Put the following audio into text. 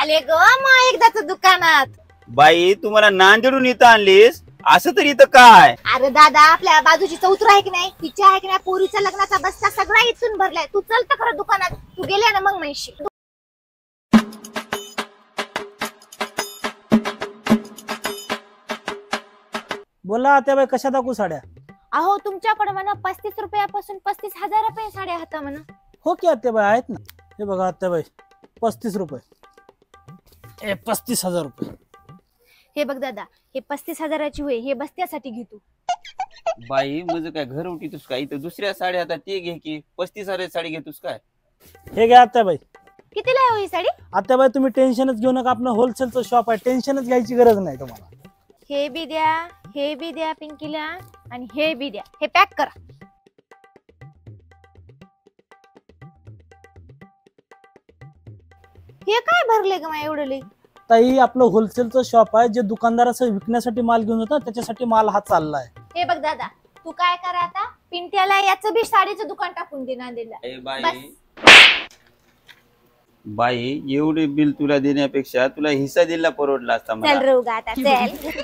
आले ग मग एकदाच दुकानात। बाई तुम्हाला नांदेडून इथं आणलीस असं तरी इथं काय? अरे दादा आपल्या बाजूची चौतर आहे की नाही, तिच्या आहे की नाही, पोरीचा लग्नाचा बस्ता सगळा इथून भरलाय। तू चल तर खरं दुकानात, तू गेल्या ना मग म्हणशी। बोला आत्याबाई कशा दाखवू साड्या? अहो तुमच्याकडे म्हणा 35 रुपयापासून 35,000 रुपये साड्या हाता म्हणा। हो की आत्याबाई आहेत ना। हे बघा आत्याबाई 35 रुपये, 35,000 रुपये। हे बघ दादा, हे 35,000ची होय, हे बस्त्यासाठी घेतो। बाई म्हणजे काय घर उठीतोस काय? इथं दुसऱ्या साड्या आता ते घे की 35,000 साडी घेतोस काय? हे घ्या आत्याबाई। कितीला आहे हो ही साडी? आत्याबाई तुम्ही टेन्शनच घेऊ नका, आपलं होलसेलचं शॉप आहे, टेन्शनच घ्यायची गरज नाही तुम्हाला। हे बी द्या, हे बी द्या पिंकीला, आणि हे बी द्या। हे पॅक करा। हे काय भरले ग मा एवढं लई? ताई आपलं होलसेलचं शॉप आहे, जे दुकानदार असं विकण्यासाठी माल घेऊन येतात त्याच्यासाठी माल हा चाललाय। हे बघ दादा, तू काय करा आता, पिंट्याला याचं बी साडीचं दुकान टाकून दे नांदेडला। बाई एवढे बिल तुला देण्यापेक्षा तुला हिस्सा दिला परवडला असता मला। चल रे उगा आता चल।